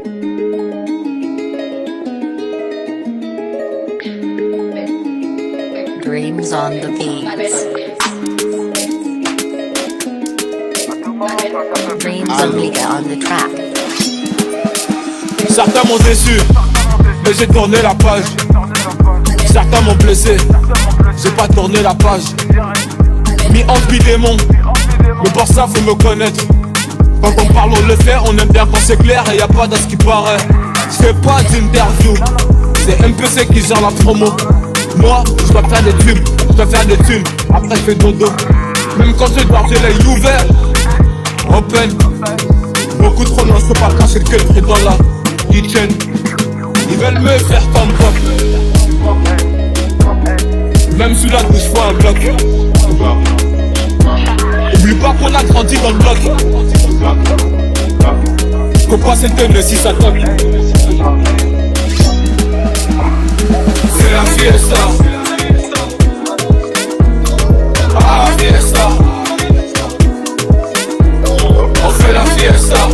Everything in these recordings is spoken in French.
Dreams on the beats. Dreams only on the track. Certains m'ont déçu, mais j'ai tourné la page. Certains m'ont blessé, j'ai pas tourné la page. Mis en vie démon, mais pour ça faut me connaître. Quand on parle on le fait, on aime bien quand c'est clair et y a pas d'as qui paraît. Je fais pas d'interview, c'est MPC qui gère la promo. Moi, je dois faire des tubes, je dois faire des thunes, après je fais dodo. Même quand je dors, j'ai l'œil ouvert. Open, beaucoup trop non, je peux pas cacher le cul dans la kitchen. Ils veulent me faire comme pop. Même sous la douche, faut un bloc. Oublie pas qu'on a grandi dans le bloc. Faut pas s'étonner si ça toque. C'est la fiesta. Ah, fiesta. On fait la fiesta.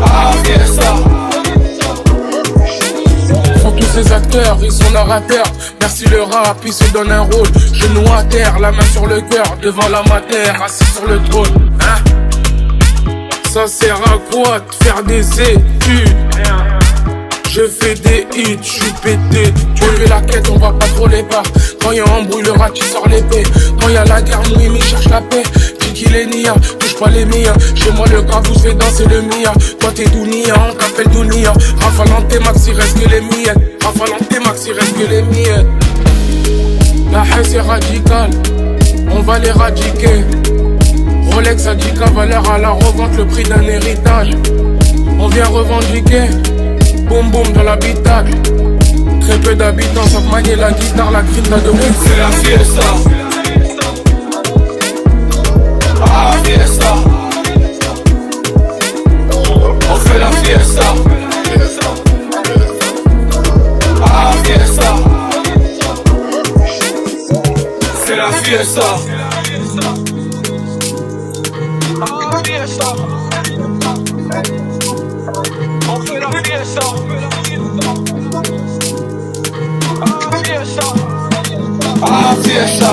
Ah, fiesta. Sont tous ces acteurs, ils sont narrateurs. Merci le rap, ils se donnent un rôle. Genoux à terre, la main sur le cœur, devant la matière, assis sur le trône. Hein? Ça sert à quoi de faire des études? Je fais des hits, je suis pété. Tu fais la quête, on va pas trop les pas. Quand y'a embrouille, le rat, tu sors l'épée. Quand y'a la guerre, Mouimi cherche la paix. Dis qu'il est nia, touche pas les miens. Chez moi, le gars vous fait danser le mia. Toi, t'es Dounia, on t'appelle Dounia. Rafalante, Max, il reste que les miettes. Rafalante, Max, il reste que les miettes. La haine, c'est radical. On va l'éradiquer. Rolex a dit qu'à valeur à la revente, le prix d'un héritage. On vient revendiquer. Boum boum dans l'habitacle. Très peu d'habitants savent manier la guitare, la grinta de ouf. C'est la fiesta. Ah, fiesta. On fait la fiesta. Ah, fiesta. C'est la fiesta. Ah, fiesta. On fait la fiesta. Ah, fiesta.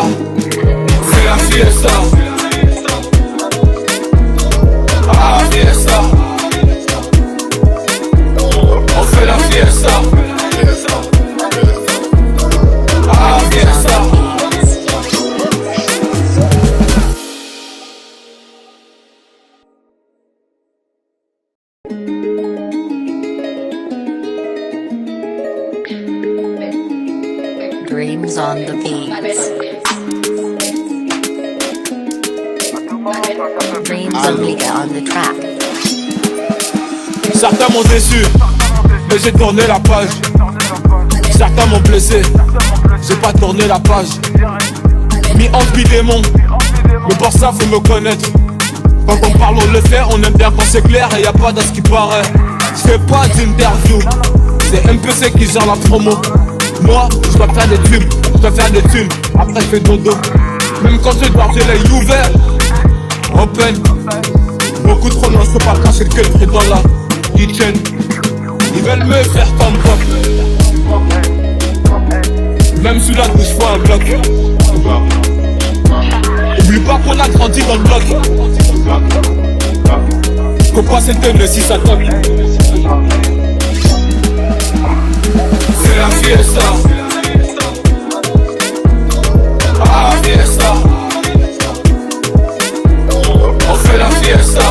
C'est la fiesta. Ah, fiesta. On fait la fiesta. Ah, fiesta. Dreams on the beats. Dreams only on the track. Certains m'ont déçu, mais j'ai tourné la page. Certains m'ont blessé, j'ai pas tourné la page. Mis en vie démon, mais pour ça faut me connaître. Quand on parle on le fait, on aime bien quand c'est clair et y a pas d'as qui paraît. Je fais pas d'interview, c'est MPC qui gère la promo. Moi, je dois faire des tubes, je dois faire des thunes, après je fais dodo. Même quand je dors, j'ai l'œil ouvert. Open, beaucoup trop non, je peux pas cacher le cul dans la kitchen. Ils veulent me faire comme pop. Même sous la douche, faut un bloc. Oublie pas qu'on a grandi dans le bloc. Faut pas s'étonner si ça toque. C'est la fiesta. Ah, fiesta. On fait la fiesta.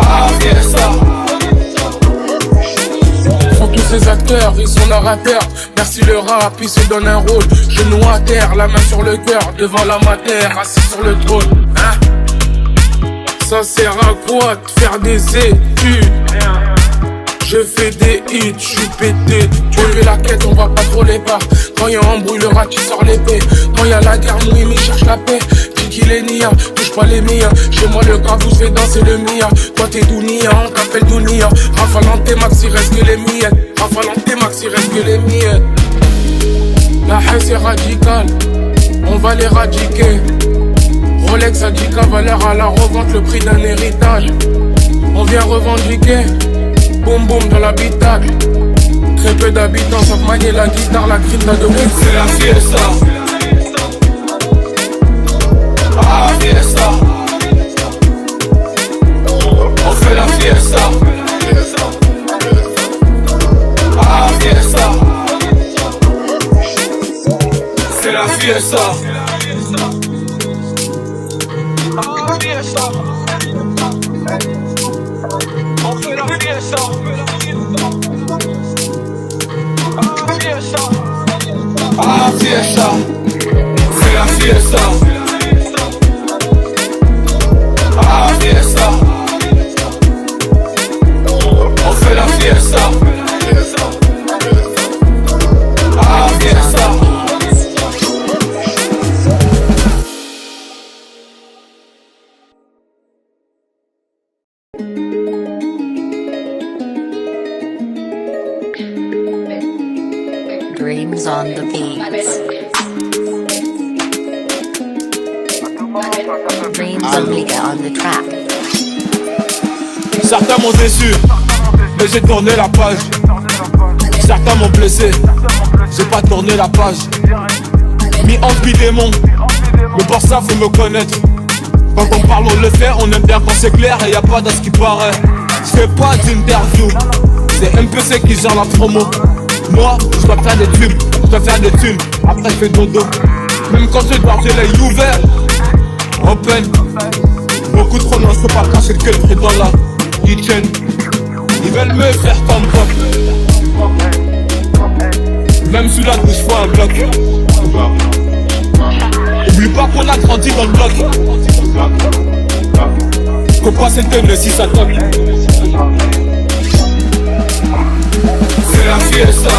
Ah, fiesta. Sont tous ces acteurs, ils sont narrateurs. Merci le rap, ils se donnent un rôle. Genoux à terre, la main sur le cœur, devant la matière, assis sur le trône. Hein? Ça sert à quoi de faire des études? Je fais des hits, je suis pété. Tu fais la quête, on va pas trop les pas. Quand y'a embrouille, le rat, tu sors l'épée. Quand y'a la guerre, Mouimi cherche la paix. Dis qu'il est nia, touche pas les miens. Chez moi, le gars vous fait danser le mia. Toi, t'es Dounia, on t'appelle Dounia. Rafalante, Max, il reste que les miettes. Rafalante, Max, il reste que les miettes. La haine, c'est radical. On va l'éradiquer. Rolex a 10 valeur à la revente, le prix d'un héritage. On vient revendiquer, boum boum dans l'habitacle. Très peu d'habitants savent manier la guitare, la grinta de ouf. C'est la fiesta. Ah, fiesta. On fait la fiesta. Ah, fiesta. C'est la fiesta. Ah, fiesta. On fait la fiesta. Ah, fiesta. Ah, fiesta. C'est la fiesta. Ah, fiesta. On fait la fiesta. Ah, fiesta. Dreams on the beats. Dreams Omega on the track. Certains m'ont déçu, mais j'ai tourné la page. Certains m'ont blessé, j'ai pas tourné la page. Mis en démon, mais pour ça faut me connaître. Quand on parle on le fait, on aime bien quand c'est clair et y a pas de ce qui paraît. Je fais pas d'interview, c'est MPC qui gère la promo. Moi, je dois faire des tubes, je dois faire des thunes, après je fais dodo. Même quand je dois, j'ai l'œil ouvert, open. Beaucoup trop non, je peux pas cacher le cul dans la kitchen. Ils veulent me faire comme pop. Même sous la douche, faut un bloc. Oublie pas qu'on a grandi dans le bloc. Faut pas s'éteindre si ça toque. C'est la fiesta.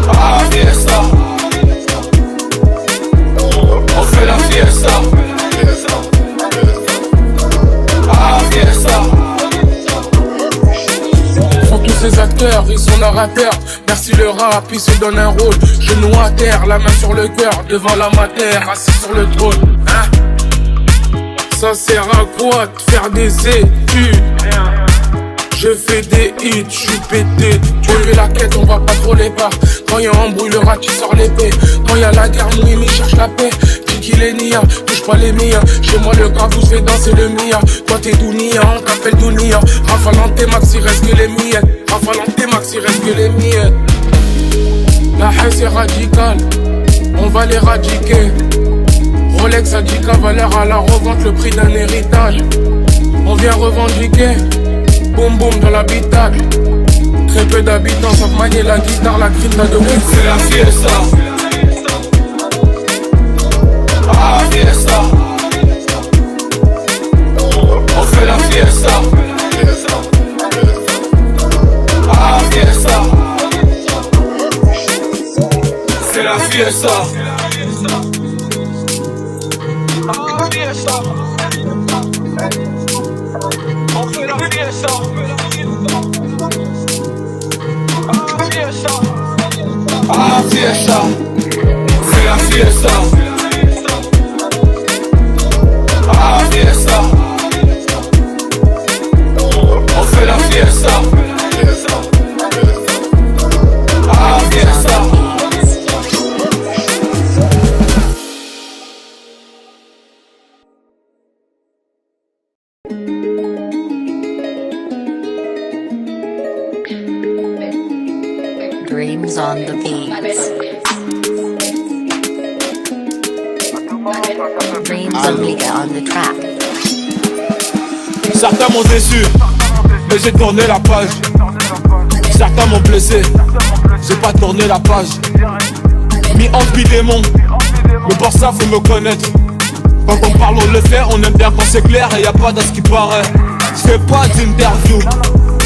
Ah, fiesta. On fait la fiesta. Ah, fiesta. Font tous ces acteurs, ils sont narrateurs. Merci le rap, il se donne un rôle. Genoux à terre, la main sur le cœur, devant la matière, assis sur le trône. Hein? Ça sert à quoi de faire des études? Je fais des hits, je suis pété. Tu fais la quête, on va pas trop les pas. Quand y'a embrouille, le rat, tu sors l'épée. Quand y'a la guerre, Mimi cherche la paix. Kiki les Nia, touche pas les miens. Chez moi, le gravou fait danser le mia. Toi, t'es Dounia, on t'appelle Dounia. Rafalant tes max, il reste que les miettes. Rafalant tes max, il reste que les miettes. La haine, c'est radical. On va l'éradiquer. Rolex a 10 valeur à la revente, le prix d'un héritage. On vient revendiquer. Boum boum dans l'habitacle. Très peu d'habitants savent manier la guitare, la grinta de ouf. C'est la fiesta. Ah, fiesta. On fait la fiesta. Ah, fiesta. C'est la fiesta. Ah, fiesta. On fait la fiesta. Ah, fiesta. Ah, fiesta. C'est la fiesta. Ah, fiesta. On fait la fiesta. Ah, fiesta. Dreams on the beats. Dreams Omega on the track. Certains m'ont déçu, mais j'ai tourné la page. Certains m'ont blessé, j'ai pas tourné la page. Mis en démon, mais pour ça faut me connaître. Quand on parle on le fait, on aime bien quand c'est clair et y a pas de ce qui paraît. Je fais pas d'interview,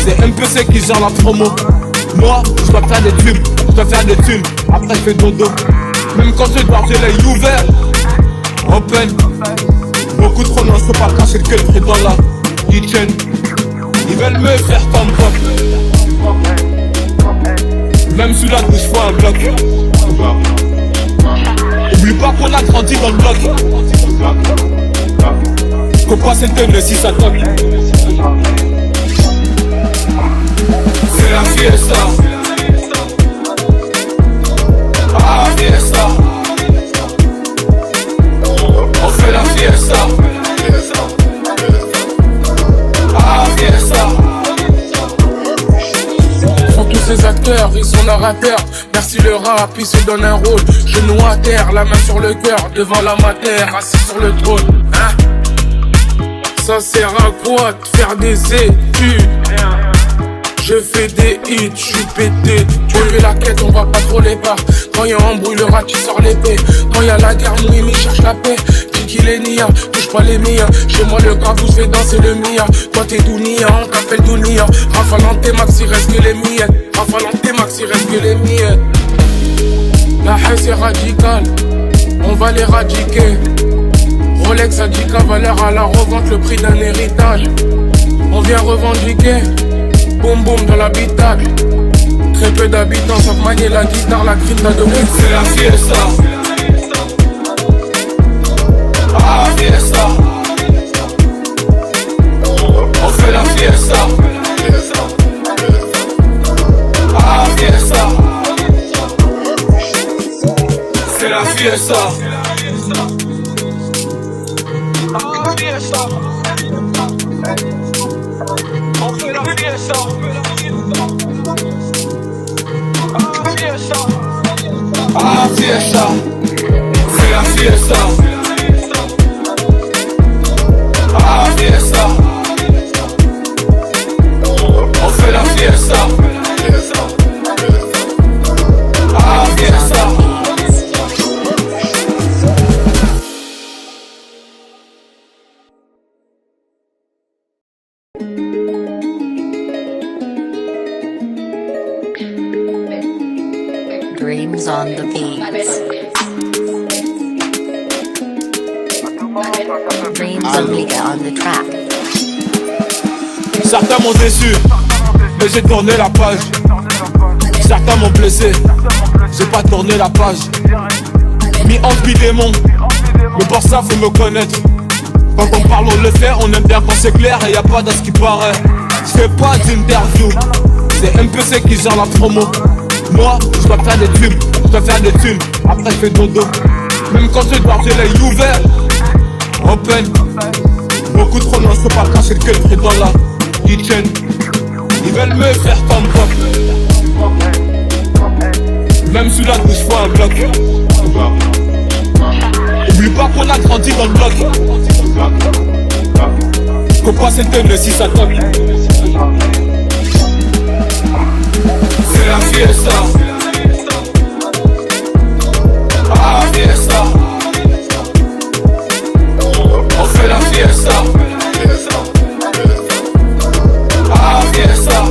c'est MPC qui gère la promo. Moi, je dois faire des tubes, je dois faire des thunes, après je fais dodo. Même quand je dois, j'ai l'œil ouvert, open. Beaucoup trop non, je peux pas cacher le cul dans la kitchen. Ils veulent me faire comme pop. Même sous la douche, faut un bloc. Oublie pas qu'on a grandi dans le bloc. Copa Centene si ça toque. C'est la fiesta. Ah fiesta. On fait la fiesta. Ah fiesta. Font tous ces acteurs, ils sont narrateurs. Merci le rap, ils se donnent un rôle. Genoux à terre, la main sur le cœur, devant la matière, assis sur le trône. Hein? Ça sert à quoi de faire des études? Je fais des hits, je suis pété. Tu veux la quête, on va pas trop les pas. Quand y'a embrouille, le rat, tu sors l'épée. Quand y'a la guerre, Mouimi cherche la paix. Dis qu'il est nia, touche pas les miens. Chez moi, le gras vous fait danser le mia. Toi, t'es Dounia, on t'appelle Dounia. Rafalante Max, il reste que les miettes. Rafalante Max, il reste que les miettes. La haine, c'est radical. On va l'éradiquer. Rolex a dit qu'à valeur à la revente, le prix d'un héritage. On vient revendiquer. Boum boum dans l'habitacle. Très peu d'habitants savent manier la guitare, la grinta de ouf. C'est la fiesta. Ah fiesta. On fait la fiesta. Ah fiesta. C'est la fiesta. Ah fiesta. On fait la fiesta. Ah fiesta. Ah fiesta. C'est la fiesta. Ah fiesta. On fait la fiesta. Ah fiesta. Dreams on the beats. Dreams Omega on the track. Certains m'ont déçu, mais j'ai tourné la page. Certains m'ont blessé, j'ai pas tourné la page. Mis en démon, mais pour ça faut me connaître. Quand on parle on le fait, on aime bien quand c'est clair et y a pas dans ce qui paraît. Je fais pas d'interview, c'est MPC qui gère la promo. Moi, je dois faire des tubes, je dois faire des thunes, après je fais dodo. Même quand je dois j'ai l'œil ouvert, open. Beaucoup trop non, je peux pas cacher le cul dans la kitchen. Ils veulent me faire comme pop. Même sous la douche, faut un bloc. Oublie pas qu'on a grandi dans le bloc. Copa Centene si ça toque. C'est la fiesta. Ah fiesta. On fait la fiesta. Ah fiesta.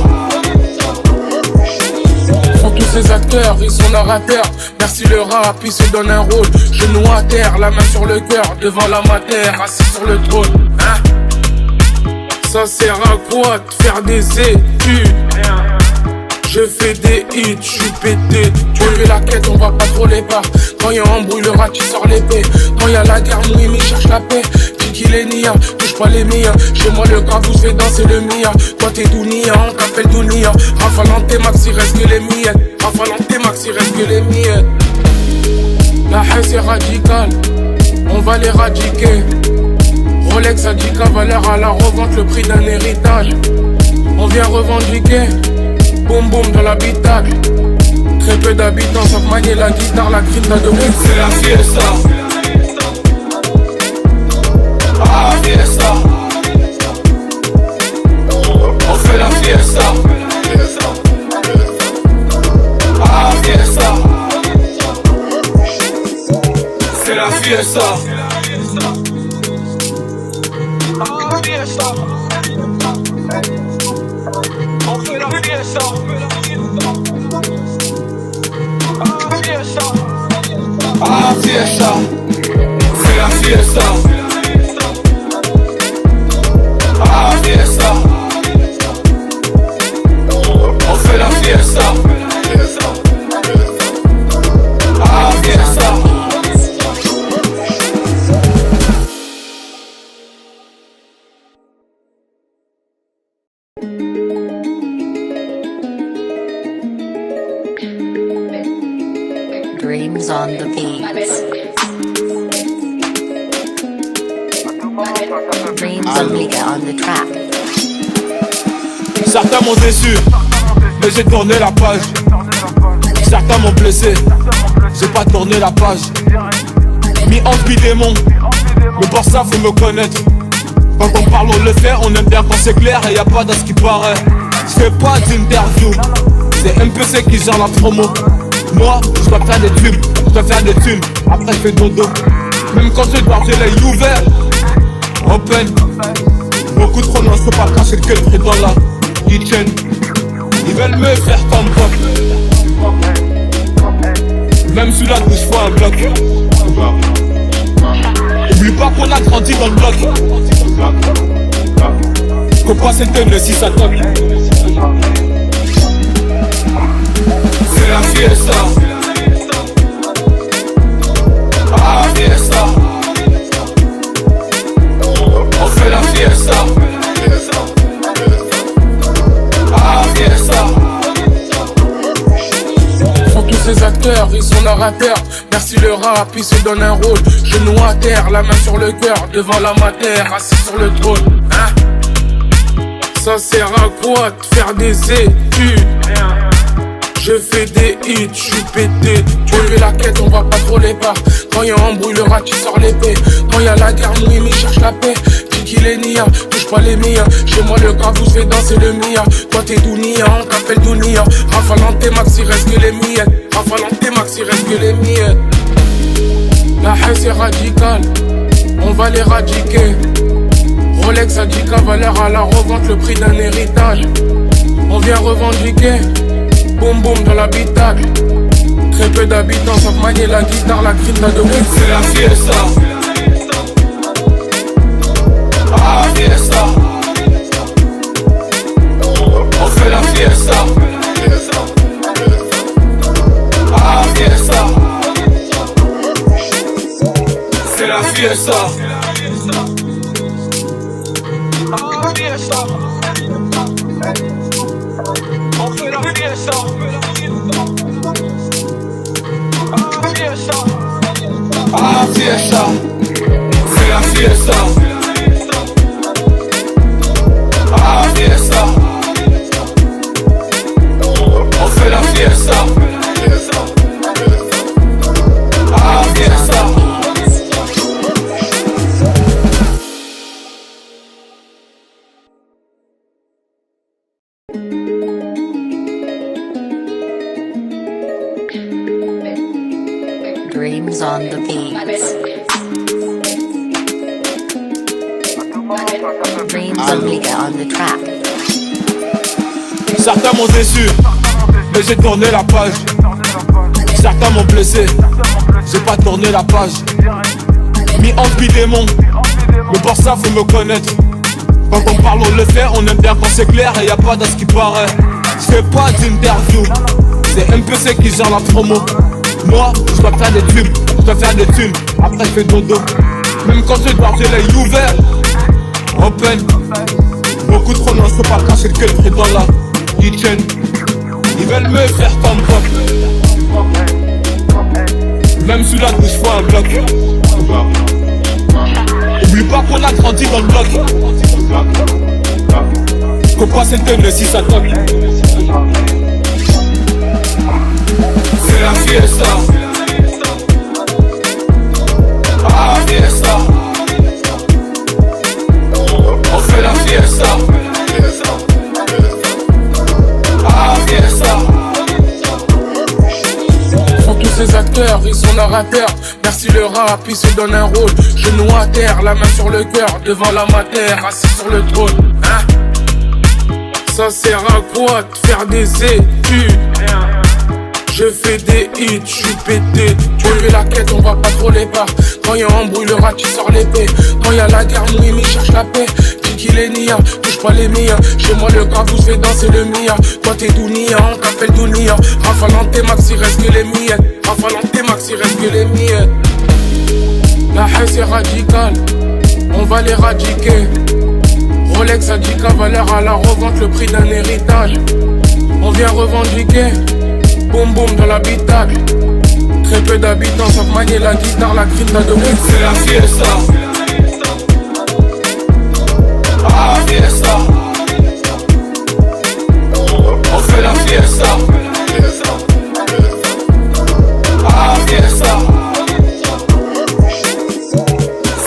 Font tous ces acteurs, ils sont narrateurs. Merci le rap, ils se donnent un rôle. Genoux à terre, la main sur le cœur, devant la matière, assis sur le trône. Hein? Ça sert à quoi de faire des études? Je fais des hits, je suis pété. Tu veux la quête, on va pas trop les pas. Quand y'a embrouille, le rat, tu sors l'épée. Quand y'a la guerre, Mouimi cherche la paix. Dis qu'il est nia, touche pas les miens. Chez moi, le gras vous fait danser le mia. Toi, t'es Dounia, on t'appelle Dounia. Rafalante Max, il reste que les miettes. Rafalante Max, il reste que les miettes. La haine, c'est radical. On va l'éradiquer. Rolex a dit qu'à valeur à la revente, le prix d'un héritage. On vient revendiquer. Boum boum dans l'habitacle. Très peu d'habitants savent manier la guitare, la grinta de ouf. C'est la fiesta. Ah fiesta. On fait la fiesta. Ah fiesta. C'est la fiesta. Ah fiesta. On fait la fiesta. Ah fiesta. Ah fiesta. C'est la fiesta. Ah fiesta. On fait la fiesta. Ah fiesta. on the beats. Dreams Omega on the track. Certains m'ont déçu, mais j'ai tourné la page. Certains m'ont blessé, j'ai pas tourné la page. Mis en démon, mais pour ça faut me connaître. Quand on parle on le fait, on aime bien quand c'est clair et y a pas de ce qui paraît. Je fais pas d'interview, c'est MPC qui gère la promo. Moi, je dois faire des tubes, je dois faire des thunes, après je fais dodo. Même quand je dois, j'ai l'œil ouvert, open. Beaucoup trop non, je peux pas cracher le cul dans la kitchen. Ils veulent me faire comme pop. Même sous la douche, faut un bloc. Oublie pas qu'on a grandi dans le bloc. Copa c'était le 6 à toc. C'est la fiesta. Ah fiesta. On fait la fiesta. Ah fiesta. Font tous ces acteurs, ils sont narrateurs. Merci le rap, ils se donnent un rôle. Genoux à terre, la main sur le cœur, devant la matière, assis sur le trône. Hein? Ça sert à quoi de faire des études? Je fais des hits, je suis pété. Tu veux la quête, on va pas trop les pas. Quand y'a embrouille, le rat, tu sors l'épée. Quand y'a la guerre, Mouimi cherche la paix. Kiki les nia, touche pas les miens. Chez moi, le gravou fait danser le mia. Toi, t'es Dounia, on t'appelle Dounia. Rafalante Max, il reste que les miettes. Rafalante Max, il reste que les miettes. La haine, c'est radical. On va l'éradiquer. Rolex a 10K, valeur à la revente, le prix d'un héritage. On vient revendiquer. Boum boum dans l'habitacle. Très peu d'habitants savent manier la guitare, la grinta de Wim. C'est la fiesta. Ah fiesta. On fait la fiesta. Ah fiesta. C'est la fiesta. Ah fiesta. On fait la fiesta. Ah fiesta. C'est la fiesta. Ah fiesta. On fait la fiesta. Ah fiesta. Dreams on the beats. Dreams Omega on the track. Certains m'ont déçu, mais j'ai tourné la page. Certains m'ont blessé, j'ai pas tourné la page. Mis en démon, mais pour ça faut me connaître. Quand on parle on le fait, on aime bien quand c'est clair et y a pas de ce qui paraît. Je fais pas d'interview, c'est MPC qui gère la promo. Moi, je dois faire des tubes, je dois faire des thunes, après je fais dodo. Même quand je dois, j'ai l'œil ouvert, open. Beaucoup trop non, je peux pas cracher le cul dans la kitchen. Ils veulent me faire comme pop. Même sous la douche, faut un bloc. Oublie pas qu'on a grandi dans le bloc. Copa c'était le 6 à toc. C'est la fiesta. Ah fiesta. On fait la fiesta. Ah fiesta. Font tous ces acteurs, ils sont narrateurs. Merci le rap, ils se donnent un rôle. Genoux à terre, la main sur le cœur, devant la matière, assis sur le trône. Hein? Ça sert à quoi de faire des études? Je fais des hits, je suis pété. Tu veux la quête, on va pas trop les pas. Quand y'a embrouille, le rat, tu sors l'épée. Quand y'a la guerre, Mouimi cherche la paix. Kiki les nia, touche pas les miens. Chez moi, le gravou fait danser le mia. Toi, t'es Dounia, on t'appelle Dounia. Rafalante Max, il reste que les miettes. Rafalante Max, il reste que les miettes. La haine, c'est radical. On va l'éradiquer. Rolex a 10K, valeur à la revente, le prix d'un héritage. On vient revendiquer. Boum boum dans l'habitacle. Très peu d'habitants savent manier la guitare, la grinta de West. C'est la fiesta. Ah, fiesta. On fait la fiesta. Ah, fiesta.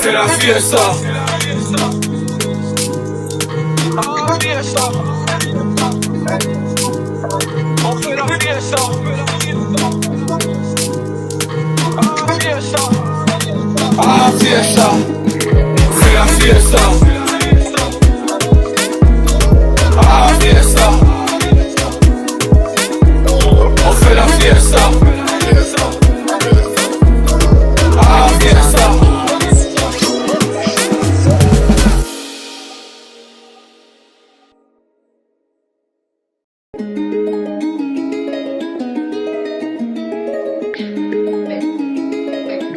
C'est la fiesta. Ah, fiesta. On fait la fiesta. Ah, fiesta. Ah, fiesta. C'est la fiesta. Ah, fiesta. On fait la fiesta. Ah, fiesta.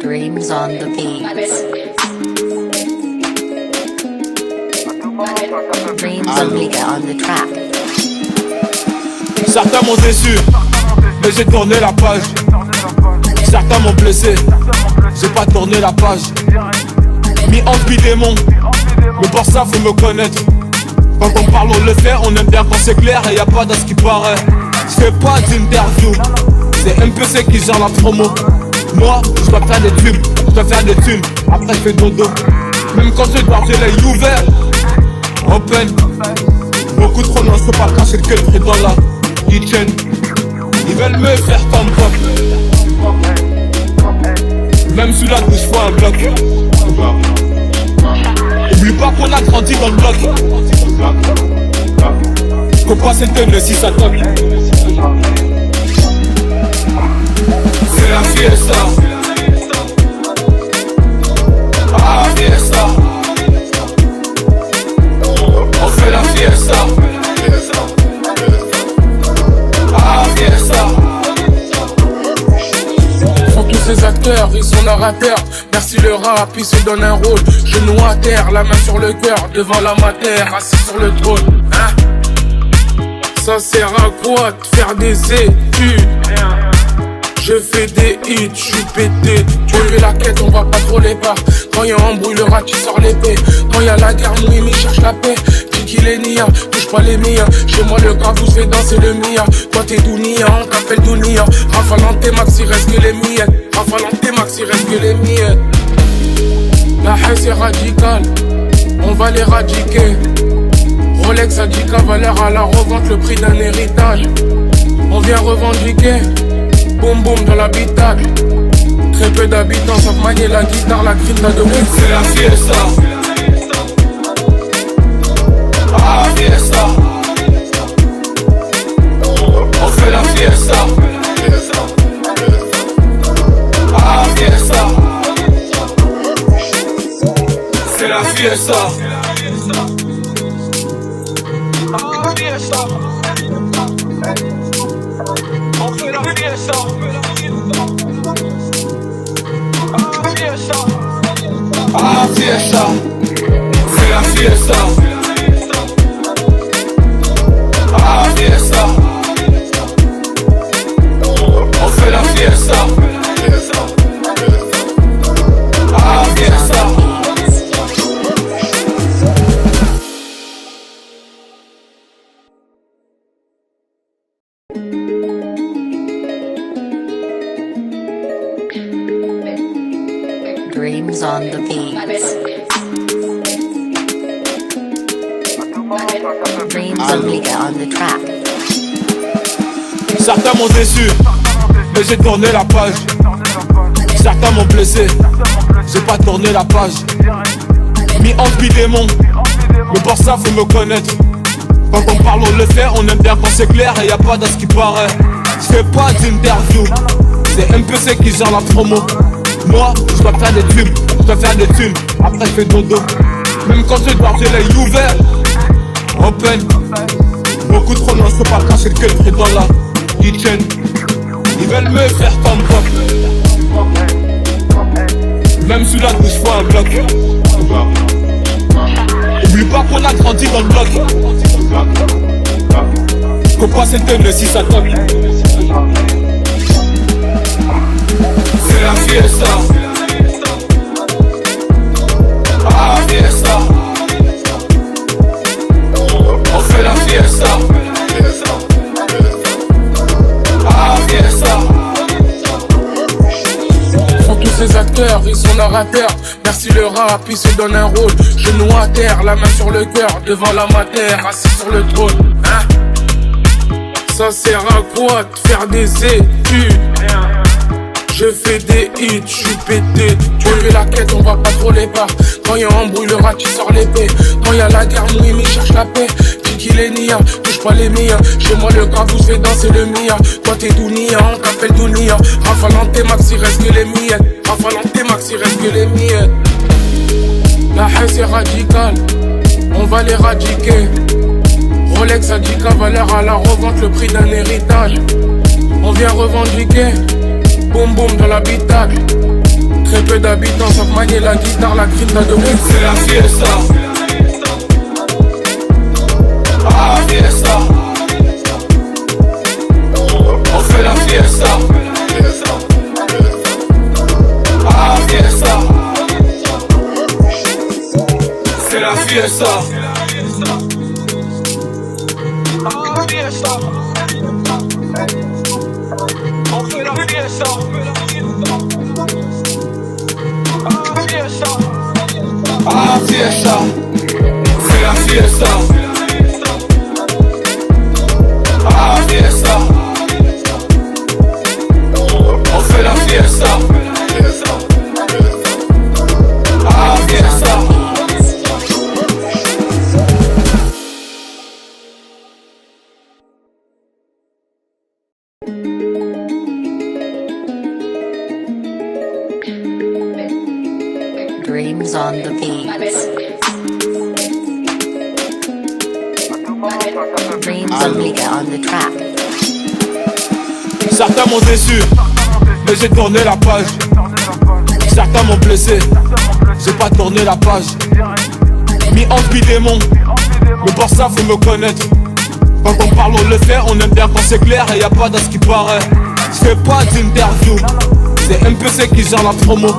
Dreams on the beats. Dreams Omega on the track. Certains m'ont déçu, mais j'ai tourné la page. Certains m'ont blessé, j'ai pas tourné la page. Mis en démon, mais pour ça faut me connaître. Quand on parle on le fait, on aime bien quand c'est clair et y a pas d'à ce qui paraît. Je fais pas d'interview, c'est MPC qui gère la promo. Moi, je dois faire des tubes, je dois faire des thunes, après je fais dodo. Même quand je dors, j'ai l'œil ouvert. Open, beaucoup trop loin, je peux pas cacher le cœur dans la kitchen. Ils veulent me faire comme pop. Même sous la douche, faut un bloc. Oublie pas qu'on a grandi dans le bloc. Faut pas s'étonner si ça toque. C'est la fiesta. Ah, fiesta. On fait la fiesta. Ah, fiesta. Sont tous ces acteurs, ils sont narrateurs. Merci le rap, il se donne un rôle. Genou à terre, la main sur le cœur, devant l'amateur, assis sur le trône. Hein? Ça sert à quoi de faire des études? Je fais des hits, je suis pété. Tu fais la quête, on va pas trop les pas. Quand y'a embrouille, le rat, tu sors l'épée. Quand y'a la guerre, Mouimi cherche la paix. Dis qu'il est nia, touche pas les miens. Chez moi, le gars vous fait danser le mia. Toi, t'es Dounia, on t'appelle Dounia. Rafalante Max, il reste que les miettes. Rafalante Max, il reste que les miettes. La haine, c'est radical. On va l'éradiquer. Rolex a dit qu'à valeur à la revente, le prix d'un héritage. On vient revendiquer. Boum boum dans l'habitacle. Très peu d'habitants savent manier la guitare, la grinta de West. C'est la fiesta. Ah, fiesta. On fait la fiesta. Ah, fiesta. C'est la fiesta. Ah, fiesta. On fait la fiesta. Ah, fiesta. Ah, fiesta. C'est la fiesta. Ah, fiesta. On fait la fiesta. Ah, fiesta. Dreams on the beats. Dreams Omega on the track. Certains m'ont déçu, mais j'ai tourné la page. Certains m'ont blessé, j'ai pas tourné la page. Mis en démon, mais pour ça faut me connaître. Quand on parle on le fait, on aime bien quand c'est clair et y a pas d'à ce qui paraît. Je fais pas d'interview, c'est MPC qui gère la promo. Moi, je dois faire des tubes, je dois faire des thunes, après je fais dodo. Même quand je dors, j'ai l'œil ouvert. Open, beaucoup trop loin, je peux pas cacher le cœur dans la kitchen. Ils veulent me faire comme pop. Même sous la douche, faut un bloc. Oublie pas qu'on a grandi dans le bloc. Faut pas s'étonner si ça toque. la fiesta. Ah, fiesta. On fait la fiesta. Ah, fiesta. Sont tous ces acteurs, ils sont narrateurs. Merci le rap, il se donne un rôle. Genoux à terre, la main sur le cœur, devant la matière, assis sur le trône. Hein? Ça sert à quoi de faire des études? Je fais des hits, je suis pété. Tu veux la quête, on va pas trop les pas. Quand y'a embrouille, le rat, tu sors l'épée. Quand y'a la guerre, Mouimi cherche la paix. Dis qu'il est nia, touche pas les miens. Chez moi, le gars vous fait danser le mia. Toi, t'es Dounia, on t'appelle Dounia. Rafalante, Max, il reste que les miettes. Rafalante, Max, il reste que les miettes. La haine, c'est radical. On va l'éradiquer. Rolex a dit qu'à valeur à la revente, le prix d'un héritage. On vient revendiquer. Boum boum dans l'habitacle. Très peu d'habitants savent manier la guitare, la grinta de ouf. C'est la fiesta. Ah, fiesta. On fait la fiesta. Ah, fiesta. C'est la fiesta. Ah, fiesta. On fait la fiesta. Ah, fiesta. Ah, fiesta. C'est la fiesta. Ah, fiesta. On fait la fiesta. Ah, fiesta. Dreams on the beats. Dreams Omega on the track. Certains m'ont déçu, mais j'ai tourné la page. Certains m'ont blessé, j'ai pas tourné la page. Mis en démon, mais pour ça faut me connaître. Quand on parle on le fait, on aime bien quand c'est clair et y a pas dans ce qui paraît. Je fais pas d'interview, c'est MPC qui gère la promo.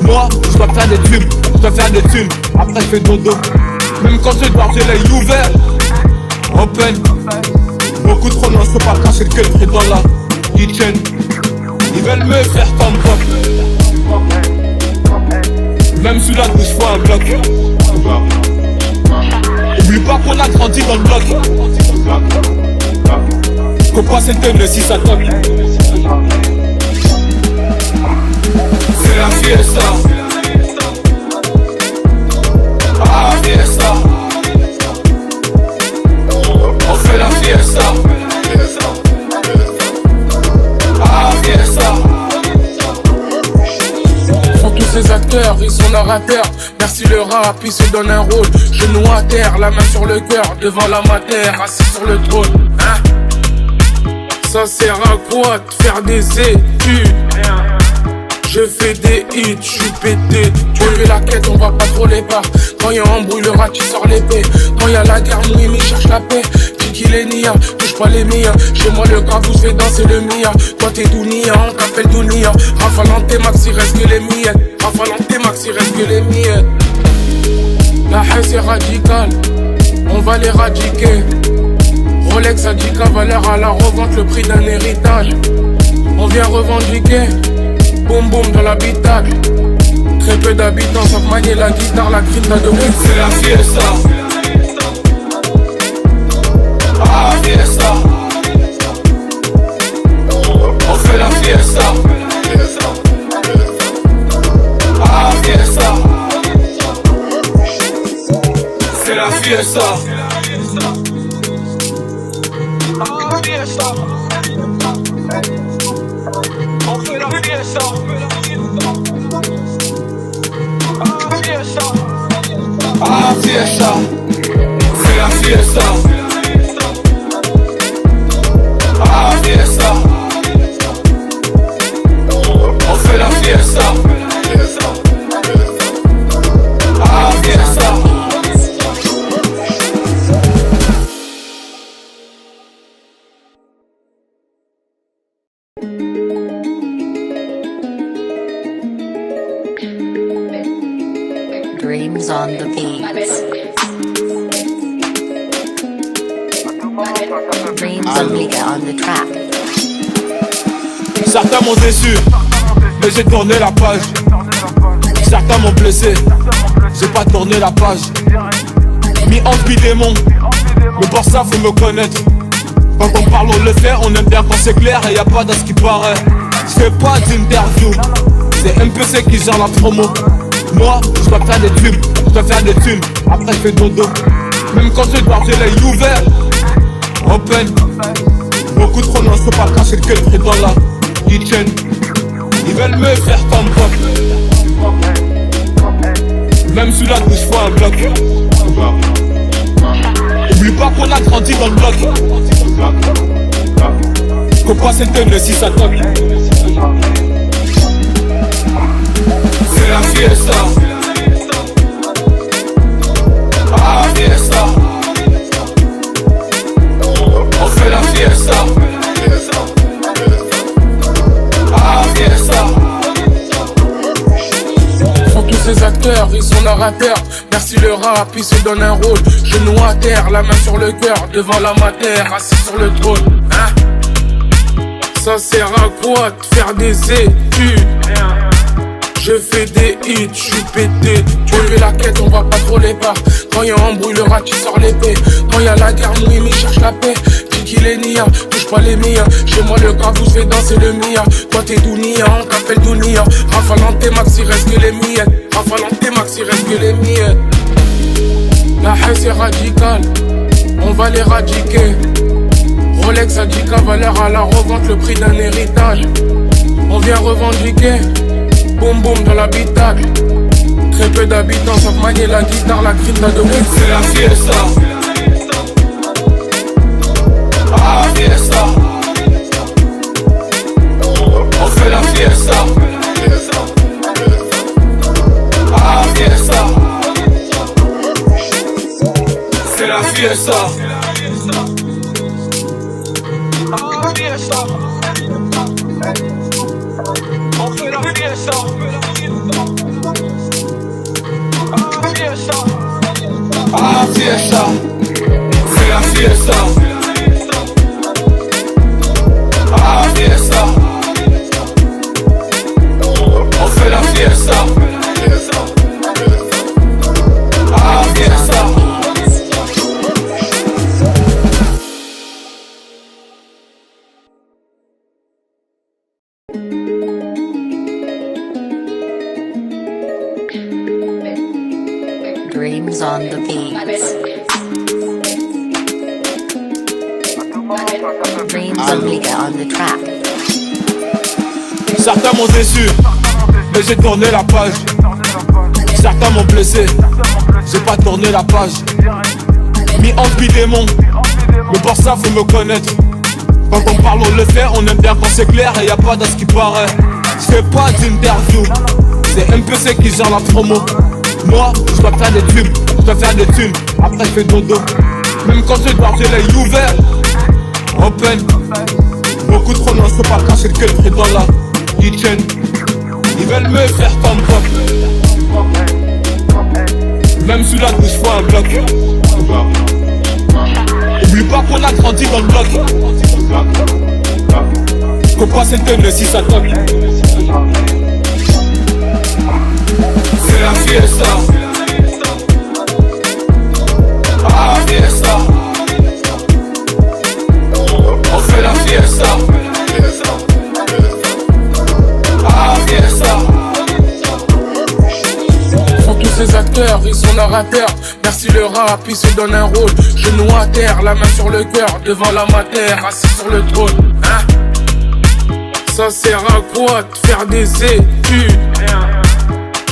Moi, je dois faire des tubes, je dois faire des thunes, après je fais dodo. Même quand je dois, j'ai l'œil ouvert, open. Beaucoup trop non, je peux pas cacher le cul dans la kitchen. Ils veulent me faire comme pop. Même sous la douche, faut un bloc. Oublie pas qu'on a grandi dans le bloc. Faut pas s'étonner si ça toque. C'est la fiesta. Ah, fiesta. On fait la fiesta. Ah, fiesta. Sont tous ces acteurs, ils sont narrateurs. Merci le rap, il se donne un rôle. Genoux à terre, la main sur le cœur, devant la matière, assis sur le trône. Hein? Ça sert à quoi de faire des études? Je fais des hits, je suis pété. Tu veux la quête, on va pas trop les pas. Quand y'a embrouille, le rat, tu sors l'épée. Quand y'a la guerre, Mouimi cherche la paix. Dis qu'il est nia, touche pas les miens. Chez moi, le gars vous fait danser le mia. Toi, t'es Dounia, on t'appelle Dounia. Rafalante, Max, il reste que les miettes. Rafalante, Max, il reste que les miettes. La haine, c'est radical. On va l'éradiquer. Rolex a dit qu'à valeur à la revente, le prix d'un héritage. On vient revendiquer. Boum boum dans l'habitacle. Très peu d'habitants savent manier la guitare, la grinta de ouf. C'est la fiesta. Ah, fiesta. On fait la fiesta. Ah, fiesta. C'est la fiesta. Ah, fiesta. On fait la fiesta. Ah, fiesta. Ah, fiesta. C'est la fiesta. Ah, fiesta. On fait la fiesta. Ah, fiesta. Dreams on the beats. Dreams Omega on the track. Certains m'ont déçu, mais j'ai tourné la page. Certains m'ont blessé, j'ai pas tourné la page. Mis en démon, mais pour ça faut me connaître. Quand on parle on le fait, on aime bien quand c'est clair et y a pas de ce qui paraît. Je fais pas d'interview, c'est MPC qui gère la promo. Moi, je dois faire des tubes, je dois faire des thunes, après je fais dodo. Même quand je dois, j'ai l'œil ouvert, open. Beaucoup trop non, je peux pas cacher le cul dans la kitchen. Ils veulent me faire comme pop. Même sous la douche, faut un bloc. Oublie pas qu'on a grandi dans le bloc. Faut pas s'étonner si ça toque. C'est la fiesta. Ah, fiesta. On fait la fiesta. Ah, fiesta. Sont tous ces acteurs, ils sont narrateurs. Merci le rap, il se donne un rôle. Genoux à terre, la main sur le cœur, devant la matière, assis sur le trône. Hein? Ça sert à quoi de faire des études? Je fais des hits, je suis pété. Tu fais la quête, on va pas trop les pas. Quand y'a embrouille, le rat, tu sors l'épée. Quand y'a la guerre, Mouimi cherche la paix. Kiki les nia, touche pas les miens. Chez moi, le gravou fait danser le mia. Toi, t'es Dounia, on t'appelle Dounia. Rafalant tes max, il reste que les miettes. Rafalant tes max, il reste que les miettes. La haine, c'est radical. On va l'éradiquer. Rolex a 10K, valeur à la revente, le prix d'un héritage. On vient revendiquer. Boum boum dans l'habitacle. Très peu d'habitants savent manier la guitare, la grinta de Wix. C'est la fiesta. Ah, fiesta. On fait la fiesta. Ah, fiesta. C'est la fiesta. Ah, fiesta. On fait la fiesta. Ah, fiesta. Ah, fiesta. C'est la fiesta. Ah, fiesta. On fait la fiesta. Ah, fiesta. Dreams on the beats. Dreams Omega on the track. Certains m'ont déçu, mais j'ai tourné la page. Certains m'ont blessé, j'ai pas tourné la page. Mis en démon, mais pour ça faut me connaître. Quand on parle on le fait, on aime bien quand c'est clair et y a pas de ce qui paraît. Je fais pas d'interview, c'est MPC qui gère la promo. Moi, je dois faire des tubes, je dois faire des thunes, après je fais dodo. Même quand je dors, j'ai l'œil ouvert, open. Beaucoup trop non, je peux pas cacher le cul dans la kitchen. Ils veulent me faire comme pop. Même sous la douche, faut un bloc. Oublie pas qu'on a grandi dans le bloc. Faut pas s'étonner si ça toque. C'est la fiesta. Ah, fiesta. On fait la fiesta. Ah, fiesta. Sont tous ces acteurs, ils sont narrateurs. Merci le rap, il se donne un rôle. Genoux à terre, la main sur le cœur, devant la matière, assis sur le trône. Hein? Ça sert à quoi de faire des études?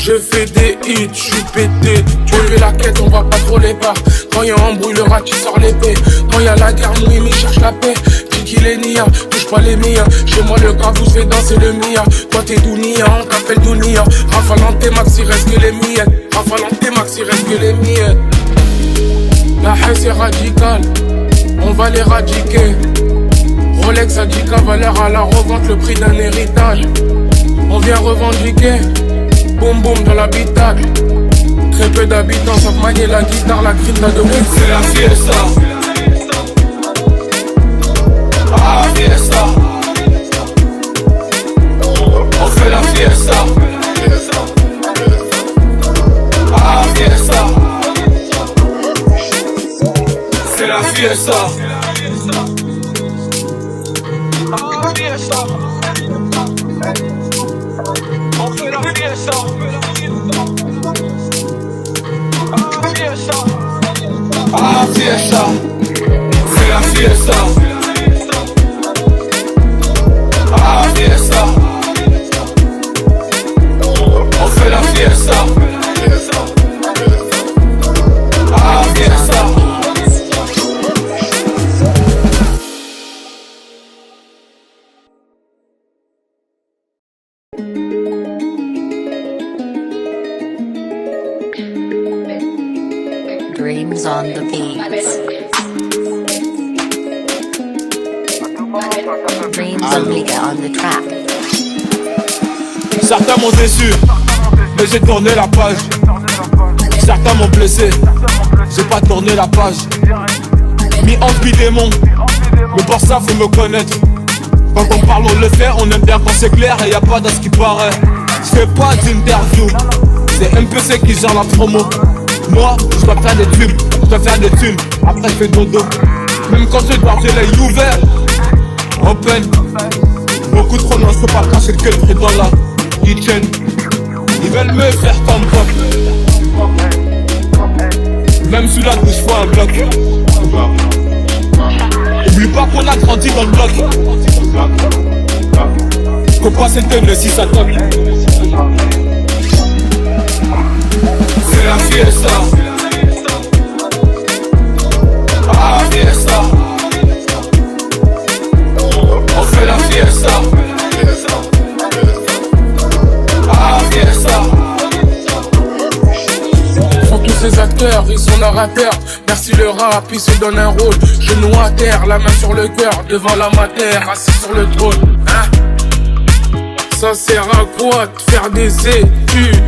Je fais des hits, je suis pété. Tu fais la quête, on va pas trop les pas. Quand y'a embrouille, le rat, tu sors l'épée. Quand y'a la guerre, Mouimi cherche la paix. Kiki les nia, touche pas les miens. Chez moi, le gravou fait danser le mia. Toi, t'es Dounia, on t'appelle Dounia. Rafalant tes max, il reste que les miettes. Rafalant tes max, il reste que les miettes. La haine, c'est radical. On va l'éradiquer. Rolex a 10K, valeur à la revente, le prix d'un héritage. On vient revendiquer. Boum boum dans l'habitacle. Très peu d'habitants savent manier la guitare, la grinta de ouf. C'est la fiesta. Ah, fiesta. On fait la fiesta. Ah, fiesta. C'est la fiesta. Ah, fiesta. On fait la fiesta. Ah, fiesta. Ah, fiesta. C'est la fiesta. Ah, fiesta. On fait la fiesta. Ah, fiesta. Dreams on the beats. Dreams Omega on the track. Certains m'ont déçu, mais j'ai tourné la page. Certains m'ont blessé, j'ai pas tourné la page. Mis en démon, mais pour ça faut me connaître. Quand on parle on le fait, on aime bien quand c'est clair et y a pas dans ce qui paraît. Je fais pas d'interview, c'est MPC qui gère la promo. Moi, je dois faire des tubes, je dois faire des thunes, après je fais dodo. Même quand je dois, j'ai l'œil ouvert. Open, beaucoup trop non, je peux pas cacher le cul dans la kitchen. Ils veulent me faire comme pop. Même sous la douche, faut un bloc. Oublie pas qu'on a grandi dans le bloc. Faut pas s'étonner si ça toque. C'est la fiesta. Ah, fiesta. On fait la fiesta. Ah, fiesta. Font tous ces acteurs, ils sont narrateurs. Merci le rap, ils se donnent un rôle. Genoux à terre, la main sur le cœur, devant la matière, assis sur le trône. Hein? Ça sert à quoi de faire des études?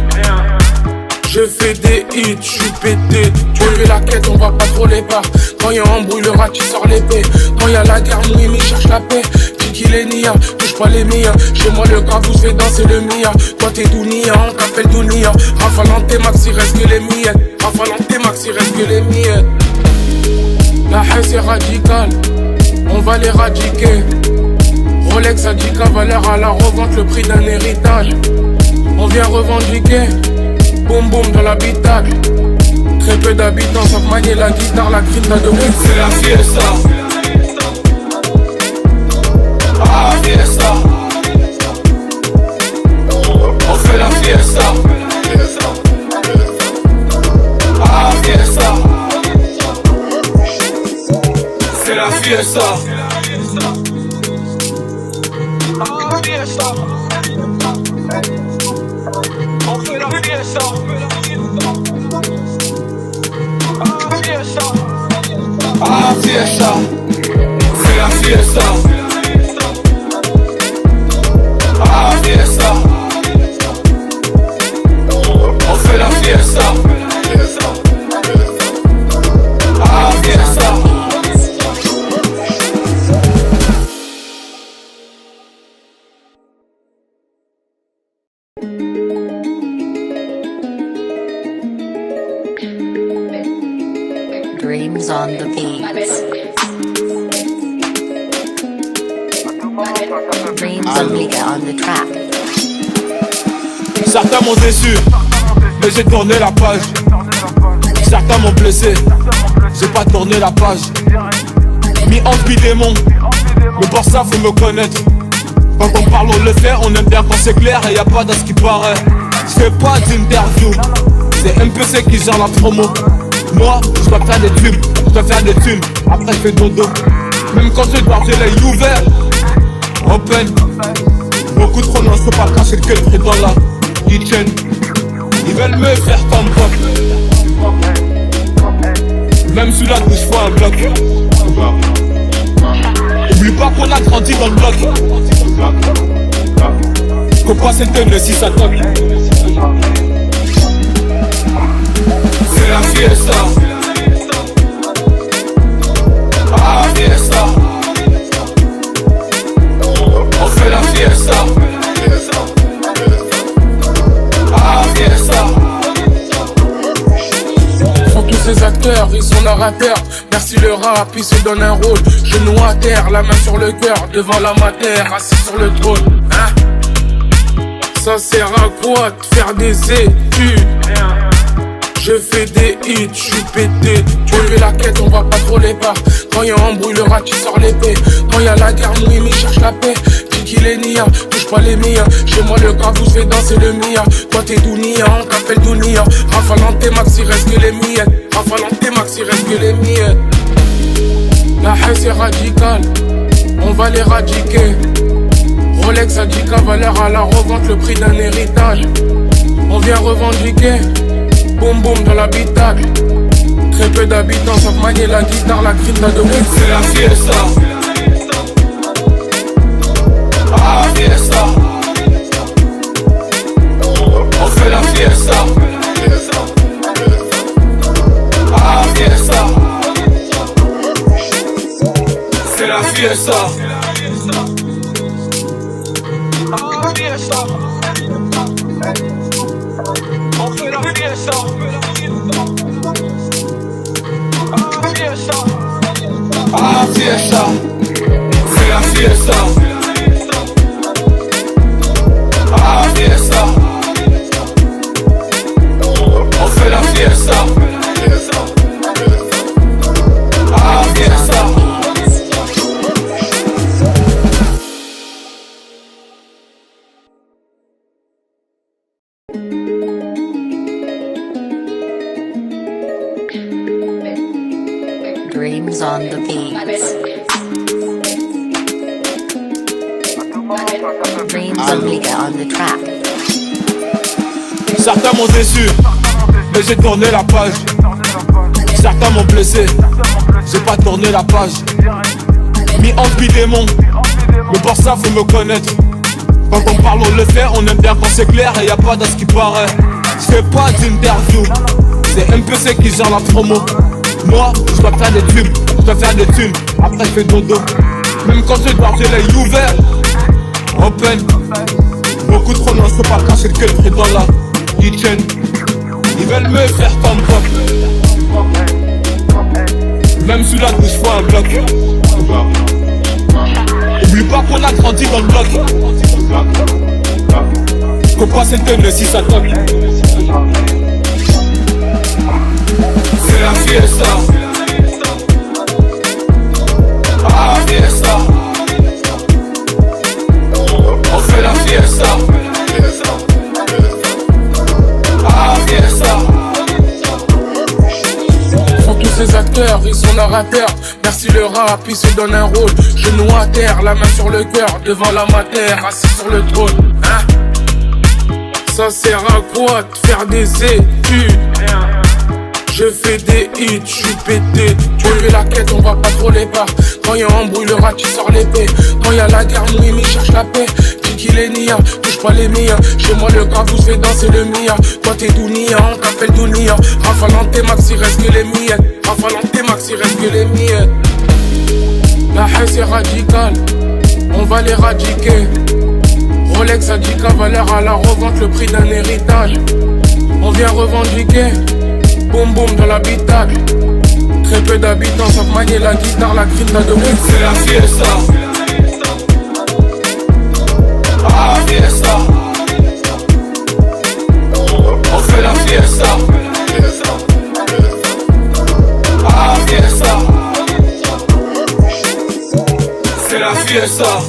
Je fais des hits, je suis pété. Tu fais la quête, on va pas trop les parts. Quand y'a embrouille, le rat, tu sors l'épée. Quand y'a la guerre, Mimi cherche la paix. Dis qu'il est nia, touche pas les miens. Chez moi, le gravou fait danser le mia. Toi, t'es Dounia, on t'appelle Dounia. Rafalant tes max, il reste que les miettes. Rafalant tes max, il reste que les miettes. La haine, c'est radical. On va l'éradiquer. Rolex a 10K, valeur à la revente, le prix d'un héritage. On vient revendiquer. Boum boum dans l'habitacle. Très peu d'habitants savent manier la guitare, la grinta de ouf. C'est la fiesta. Ah, fiesta. On fait la fiesta. Ah, fiesta. C'est la fiesta. Ah, fiesta. On fait la fiesta. Ah, fiesta. Ah, fiesta. C'est la fiesta. Ah, fiesta. On fait la fiesta. Ah, fiesta. Dreams on the beats. Dreams Omega on the track. Certains m'ont déçu, mais j'ai tourné la page. Certains m'ont blessé, j'ai pas tourné la page. Mis en démon, mais pour ça faut me connaître. Quand on parle on le fait, on aime bien quand c'est clair et y a pas dans ce qui paraît. Je fais pas d'interview, c'est MPC qui gère la promo. Moi, je dois faire des tubes, je dois faire des thunes, après je fais dodo. Même quand je dois, j'ai l'œil ouvert. Open, beaucoup trop non, je peux pas cacher le cul dans la kitchen. Ils veulent me faire comme pop. Même sous la douche, faut un bloc. Oublie pas qu'on a grandi dans le bloc. Faut pas s'étonner si ça toque. fiesta. Ah, fiesta. On fait la fiesta. Ah, fiesta. Font tous ces acteurs, ils sont narrateurs. Merci le rap, ils se donnent un rôle. Genoux à terre, la main sur le cœur, devant la matière, assis sur le trône. Hein? Ça sert à quoi de faire des études? Je fais des hits, je suis pété. Tu veux la quête, on va pas trop les pas. Quand y'a embrouille, le rat, tu sors l'épée. Quand y'a la guerre, Mouimi cherche la paix. Kiki les Nia, touche pas les miens. Chez moi, le gravou fait danser le mia. Toi, t'es Dounia, on t'appelle Dounia. Rafalant tes max, il reste que les miettes. Rafalant tes max, il reste que les miettes. La haine, c'est radical. On va l'éradiquer. Rolex a 10K, valeur à la revente, le prix d'un héritage. On vient revendiquer. Boum boum dans l'habitacle. Très peu d'habitants savent manier la guitare, la grinta de Wix. C'est la fiesta. Ah, fiesta. On fait la fiesta. Ah, fiesta. C'est la fiesta. Ah, fiesta. On fait la fiesta. Ah, fiesta. Ah, fiesta. C'est la fiesta. Ah, fiesta. On fait la fiesta. Ah, fiesta. Dreams on the beats. Dreams Omega on the track. Certains m'ont déçu, mais j'ai tourné la page. Certains m'ont blessé, j'ai pas tourné la page. Mis en démon, mais pour ça faut me connaître. Quand on parle on le fait, on aime bien quand c'est clair et y a pas dans ce qui paraît. Je fais pas d'interview, c'est MPC qui gère la promo. Moi, je dois faire des tubes, je dois faire des thunes, après je fais dodo. Même quand je dors, j'ai l'œil ouvert. Open, beaucoup trop non, je peux pas cacher le cœur dans la kitchen. Ils veulent me faire comme pop. Même sous la douche, faut un bloc. Oublie pas qu'on a grandi dans le bloc. Faut pas s'étonner si ça toque. C'est la fiesta. Ah, fiesta. On fait la fiesta. Ah, fiesta. Font tous ces acteurs, ils sont narrateurs. Merci le rap, ils se donnent un rôle. Genoux à terre, la main sur le cœur, devant la matière, assis sur le trône. Hein? Ça sert à quoi de faire des études? Je fais des hits, je suis pété. Tu veux la quête, on va pas trop les pas. Quand y'a embrouille, le rat, tu sors l'épée. Quand y'a la guerre, Mouimi cherche la paix. Kiki les Nia, touche pas les miens. Chez moi, le gravou fait danser le mia. Toi, t'es Dounia, on t'appelle Dounia. Rafalant tes max, il reste que les miettes. Rafalant tes max, il reste que les miettes. La haine, c'est radical. On va l'éradiquer. Rolex a 10K, valeur à la revente, le prix d'un héritage. On vient revendiquer. Boum boum dans l'habitacle. Très peu d'habitants savent manier la guitare, la grinta de Wix. C'est la fiesta. Ah, fiesta. On fait la fiesta. Ah, fiesta. C'est la fiesta.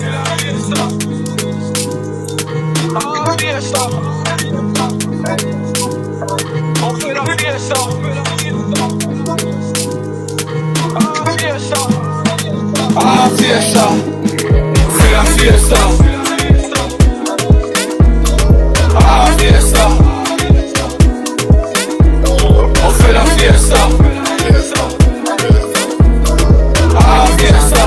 Ah, fiesta. On fait la fiesta. Ah, fiesta. Ah, fiesta. C'est la fiesta. Ah, fiesta. On fait la fiesta. Ah, fiesta.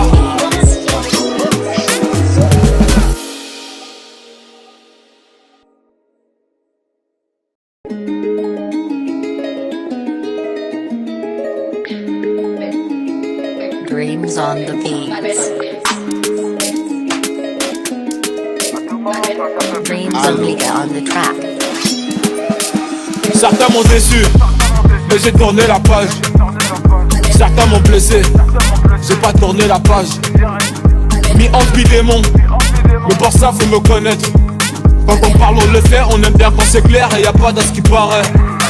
Dreams on the beats. Dreams Omega on the track. Certains m'ont déçu, mais j'ai tourné la page. Certains m'ont blessé, j'ai pas tourné la page. Mis en démon, mais pour ça faut me connaître. Quand on parle on le fait, on aime bien quand c'est clair et y a pas dans ce qui paraît.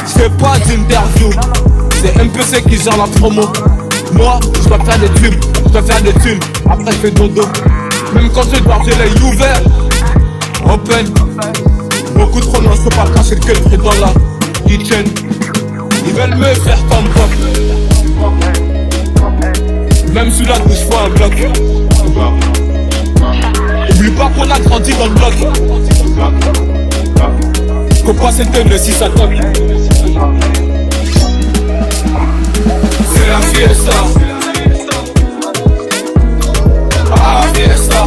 Je fais pas d'interview, c'est MPC qui gère la promo. Moi, je dois faire des tubes, je dois faire des thunes, après je fais dodo. Même quand je dors, j'ai l'œil ouvert, open. Beaucoup trop loin, je peux pas cacher le cul dans la kitchen. Ils veulent me faire comme pop. Même sous la douche, faut un bloc. Oublie pas qu'on a grandi dans le bloc. Copa c'était le 6 à toc. C'est la fiesta. Ah fiesta.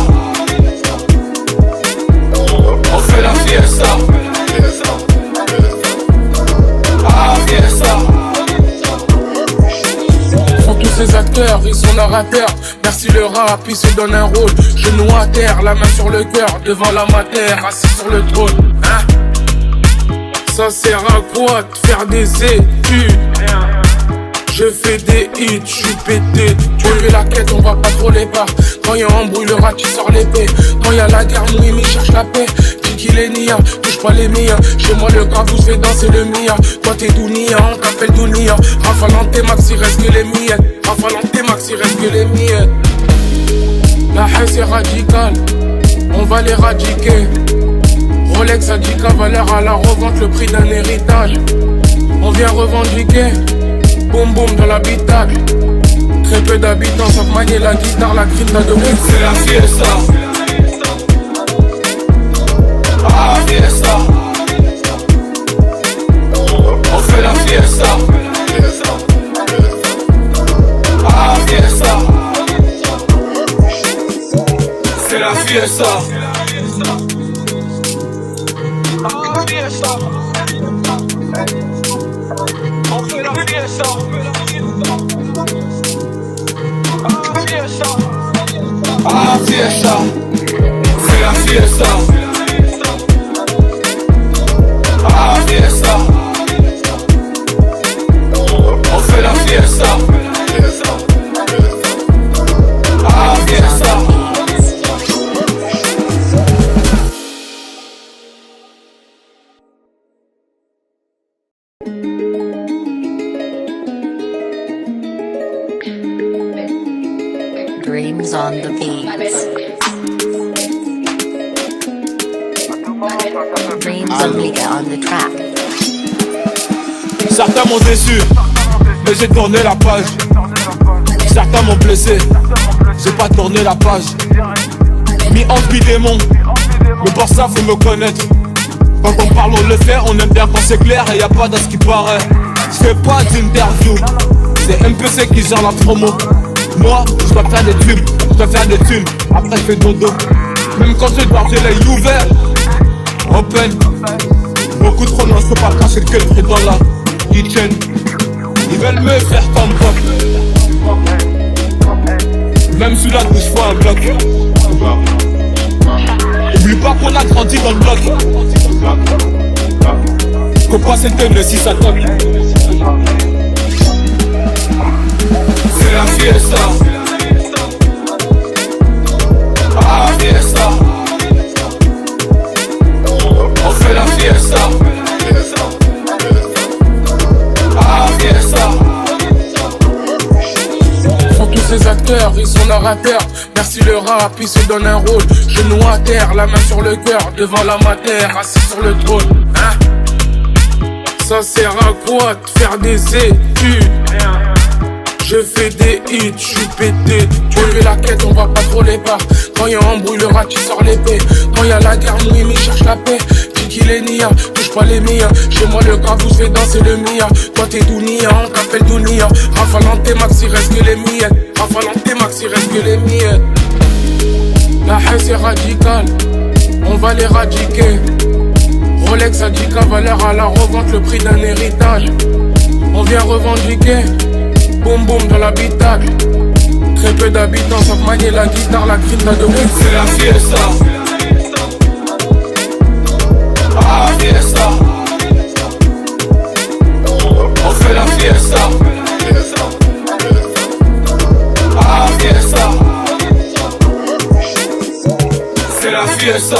On fait la fiesta. Ah fiesta. Sont tous ces acteurs, ils sont narrateurs. Merci le rap, il se donne un rôle. Genou à terre, la main sur le cœur, devant la matière, assis sur le trône. Hein? Ça sert à quoi de faire des études? Je fais des hits, je suis pété. Tu veux la quête, on va pas trop les pas. Quand y'a embrouille, le rat, tu sors l'épée. Quand y'a la guerre, Mouimi cherche la paix. Dis qu'il est nia, touche pas les miens. Chez moi, le gars vous fait danser le mia. Toi, t'es Dounia, on t'appelle Dounia. Rafalante Max, il reste que les miettes. Rafalante Max, il reste que les miettes. La haine, c'est radical. On va l'éradiquer. Rolex a dit qu'à valeur à la revente, le prix d'un héritage. On vient revendiquer. Boum boum dans l'habitacle. Très peu d'habitants savent manier la guitare, la grinta de ouf. C'est la fiesta. Ah fiesta. On fait la fiesta. Ah fiesta. C'est la fiesta. Ah fiesta. On fait la fiesta. Ah fiesta. Ah fiesta. C'est la fiesta. Ah fiesta. On fait la fiesta. Ah fiesta. Dreams on the beats. Dreams Omega on the track. Certains m'ont déçu, mais j'ai tourné la page. Certains m'ont blessé, j'ai pas tourné la page. Mis en démon, mais pour ça faut me connaître. Quand on parle on le fait, on aime bien quand c'est clair et y a pas dans ce qui paraît. Je fais pas d'interview, c'est MPC qui gère la promo. Moi, je dois faire des tubes, je dois faire des thunes, après je fais dodo. Même quand je dors, j'ai l'œil ouvert, open. Beaucoup trop loin, je peux pas cacher le cul dans la kitchen. Ils veulent me faire comme pop. Même sous la douche, faut un bloc. Oublie pas qu'on a grandi dans le bloc. Copa c'était le 6 à toc. C'est la fiesta. Ah fiesta. On fait la fiesta. Ah fiesta. Sont tous ces acteurs, ils sont narrateurs. Merci le rap, il se donne un rôle. Genou à terre, la main sur le cœur, devant la matière, assis sur le trône. Hein? Ça sert à quoi de faire des études? Je fais des hits, je suis pété. Tu veux la quête, on va pas trop les pas. Quand y'a embrouille, le rat, tu sors l'épée. Quand y'a la guerre, Mouimi cherche la paix. Dis qu'il est nia, touche pas les miens. Chez moi, le gars vous fait danser le mia. Toi, t'es Dounia, on t'appelle Dounia. Rafalante Max, il reste que les miettes. Rafalante Max, il reste que les miettes. La haine, c'est radical. On va l'éradiquer. Rolex a dit qu'à valeur à la revente, le prix d'un héritage. On vient revendiquer. Boum boum dans l'habitacle. Très peu d'habitants savent manier la guitare, la grinta de Wii. C'est la fiesta. Ah, fiesta. On fait la fiesta. Ah, fiesta. C'est la fiesta.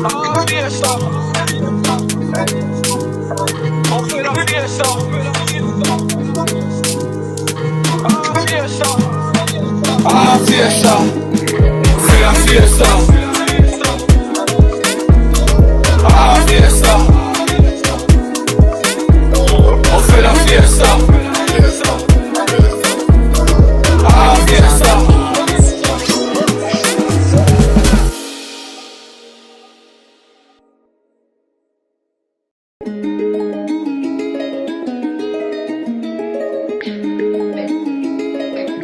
Ah, fiesta. On fait la fiesta. Ah, fiesta. Ah, fiesta. C'est la fiesta. Ah, fiesta. On fait la fiesta. Ah, fiesta.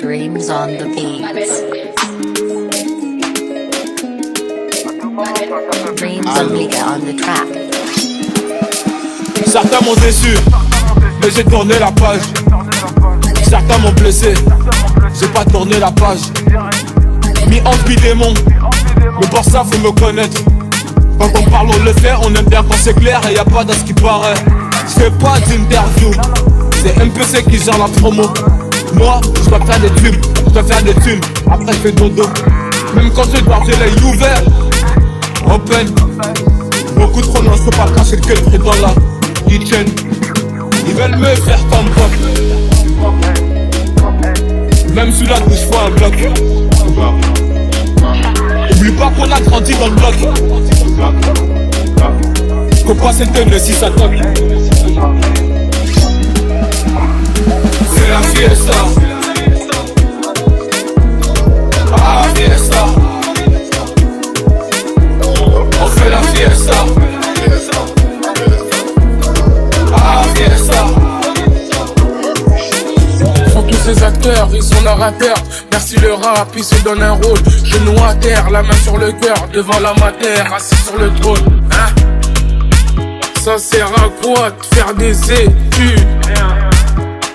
Dreams on the beats. Dreams Omega on the track. Certains m'ont déçu, mais j'ai tourné la page. Certains m'ont blessé, j'ai pas tourné la page. Mis en démon, mais pour ça faut me connaître. Quand on parle on le fait, on aime bien quand c'est clair et y a pas d'à ce qui paraît. Je fais pas d'interview, c'est MPC qui gère la promo. Moi, je dois faire des tubes, je dois faire des thunes, après je fais dodo. Même quand je dois j'ai l'œil ouvert, open. Beaucoup trop non, je peux pas cacher le cul dans la kitchen. Ils veulent me faire comme pop. Même sous la douche, faut un bloc. Oublie pas qu'on a grandi dans le bloc. Faut pas s'étonner si ça toque. C'est la fiesta. Ah, fiesta. On fait la fiesta. Ah, fiesta. Sont tous ces acteurs, ils sont narrateurs. Merci le rap, il se donne un rôle. Genoux à terre, la main sur le cœur, devant la matière, assis sur le trône. Hein? Ça sert à quoi de faire des études?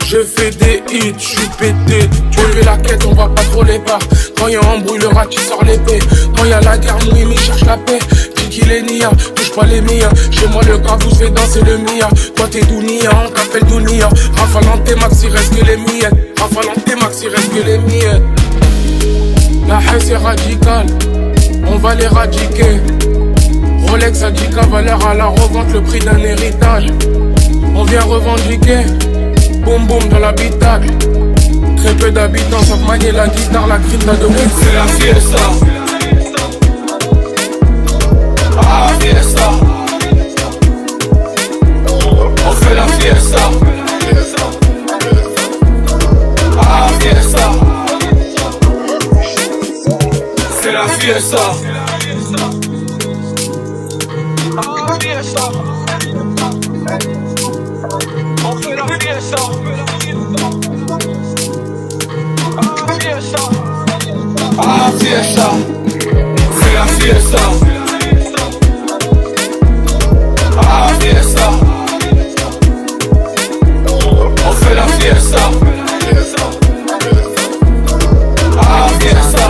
Je fais des hits, je suis pété. Tu fais la quête, on va pas trop les barres. Quand y'a embrouille, le rat, tu sors l'épée. Quand y'a la guerre, Mouimi cherche la paix. Dis qu'il est nia, touche pas les miens. Chez moi, le gravou fait danser le mia. Toi, t'es Dounia, on t'appelle Dounia. Rafalante, Max, il reste que les miettes. Rafalante, Max, il reste que les miettes. La haine, c'est radical. On va l'éradiquer. Rolex a 10K, valeur à la revente, le prix d'un héritage. On vient revendiquer. Boum boum dans l'habitacle. Très peu d'habitants savent manier la guitare, la grinta de Wii. C'est la fiesta. Ah, fiesta. On fait la fiesta. Ah, fiesta. C'est la fiesta. Ah, fiesta. On fait la fiesta. Ah, fiesta. Ah, fiesta. C'est la fiesta. Ah, fiesta. On fait la fiesta. Ah, fiesta.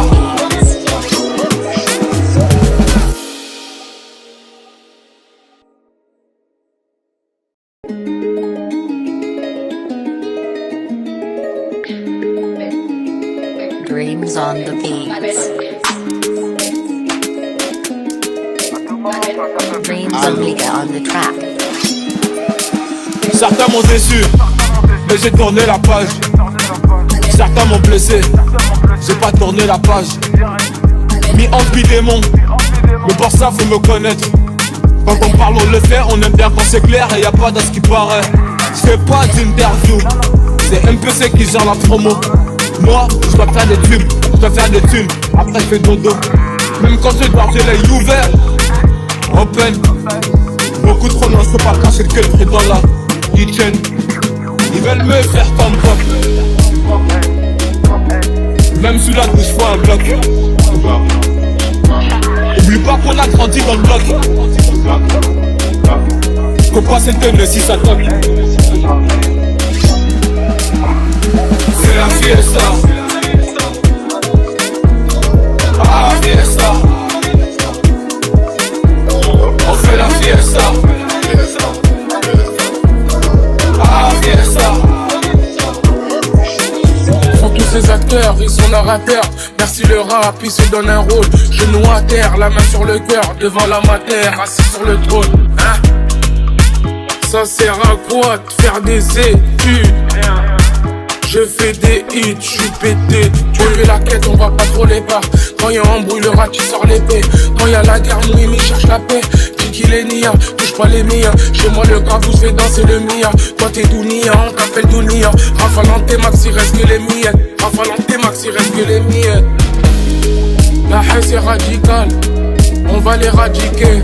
Dreams on the beats. Dreams Omega on the track. Certains m'ont déçu, mais j'ai tourné la page. Certains m'ont blessé, j'ai pas tourné la page. Mis en démon, mais pour ça faut me connaître. Quand on parle on le fait, on aime bien quand c'est clair et y a pas d'à ce qui paraît. Je fais pas d'interview, c'est MPC qui gère la promo. Moi, je dois faire des tubes, je dois faire des thunes, après je fais dodo. Même quand je dois j'ai l'œil ouvert, open. Beaucoup trop non, je peux pas cacher le cul dans la kitchen. Ils veulent me faire comme pop. Même sous la douche, faut un bloc. Oublie pas qu'on a grandi dans le bloc. Faut pas s'étonner si ça toque. fiesta. Ah, fiesta. On fait la fiesta. Ah, fiesta. Sont tous ces acteurs, ils sont narrateurs. Merci le rap, il se donne un rôle. Genoux à terre, la main sur le cœur, devant la matière, assis sur le trône. Hein? Ça sert à quoi de faire des études? Je fais des hits, je suis pété. Tu fais la quête, on va pas trop les pas. Quand y'a embrouille, le rat, tu sors l'épée. Quand y'a la guerre, Mouimi cherche la paix. Kiki les Nia, touche pas les miens. Chez moi, le gars vous fait danser le mia. Toi, t'es Dounia, on t'appelle Dounia. Rafalante Max, il reste que les miettes. Rafalante Max, il reste que les miettes. La haine, c'est radical. On va l'éradiquer.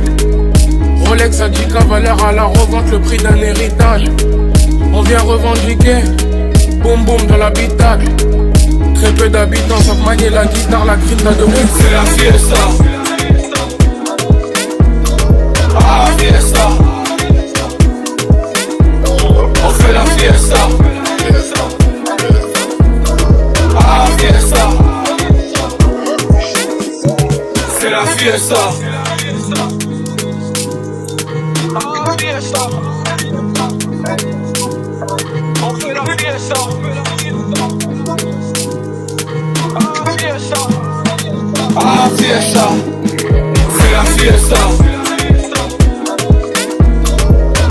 Rolex a 10K, valeur à la revente, le prix d'un héritage. On vient revendiquer. Boum boum dans l'habitacle. Très peu d'habitants savent manier la guitare, la grinta de ouf. C'est la fiesta. Ah, fiesta. On fait la fiesta. Ah, fiesta. C'est la fiesta. Ah, fiesta. On fait la fiesta. Ah, fiesta. Ah, fiesta. C'est la fiesta.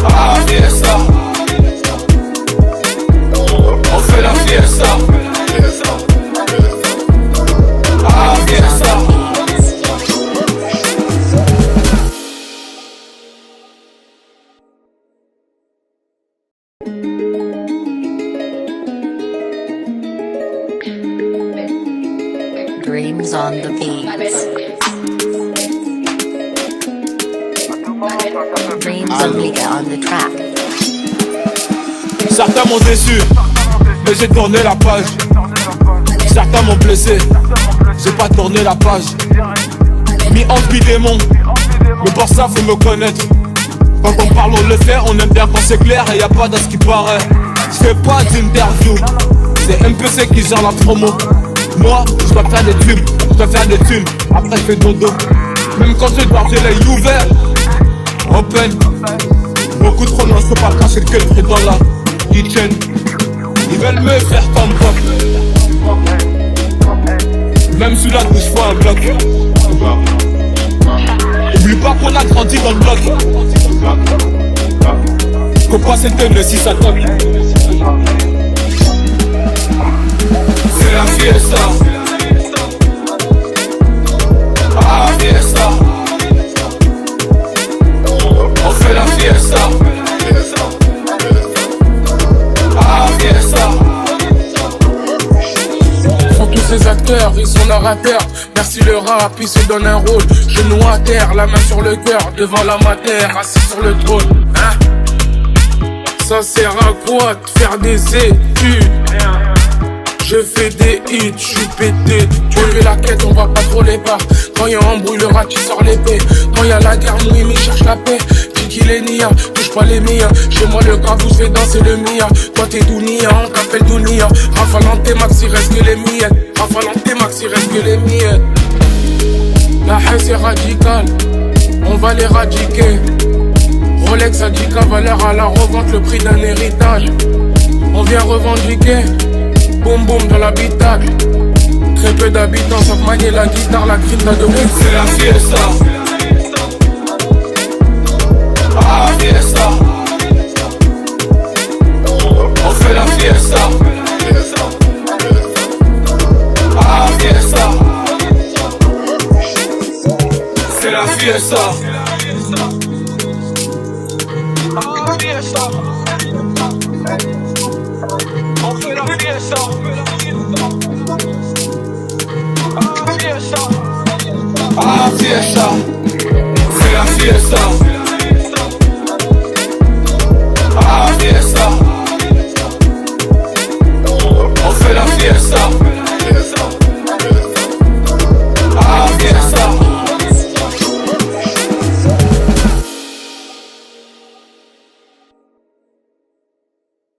Ah, fiesta. On fait la fiesta. Ah, fiesta. Dreams on the beats. Dreams Omega on the track. Certains m'ont déçu, mais j'ai tourné la page. Certains m'ont blessé, j'ai pas tourné la page. Mis en démon, mais pour ça faut me connaître. Quand on parle on le fait, on aime bien quand c'est clair et y a pas dans ce qui paraît. Je fais pas d'interview, c'est MPC qui gère la promo. Moi, je dois faire des tubes, je dois faire des thunes, après je fais dodo. Même quand je dois, j'ai l'œil ouvert, open. Beaucoup trop non, je peux pas cacher le cultre dans la kitchen. Ils veulent me faire comme pop. Même sous la douche, faut un bloc. Oublie pas qu'on a grandi dans le bloc. Faut pas s'étonner si ça toque. C'est la fiesta. Ah, fiesta. On fait la fiesta. Ah, fiesta. Sont tous ces acteurs, ils sont narrateurs. Merci le rap, il se donne un rôle. Genoux à terre, la main sur le cœur, devant la matière, assis sur le trône. Hein? Ça sert à quoi de faire des études? Je fais des hits, je suis pété. Tu fais la quête, on va pas trop les pas. Quand y'a embrouille, le rat, tu sors l'épée. Quand y'a la guerre, Mouimi cherche la paix. Kiki les Nia, touche pas les miens. Chez moi, le gars vous fait danser le mia. Toi, t'es Dounia, on t'appelle Dounia. Rafalante Max, il reste que les miettes. Rafalante Max, il reste que les miettes. La haine, c'est radical. On va l'éradiquer. Rolex a 10K, valeur à la revente, le prix d'un héritage. On vient revendiquer. Boum boum dans l'habitacle. Très peu d'habitants savent manier la guitare, la grinta de ouf. C'est la fiesta. Ah, fiesta. On fait la fiesta. Ah, fiesta. C'est la fiesta. Ah, fiesta. On fait la fiesta. Ah, fiesta. Ah, fiesta. C'est la fiesta.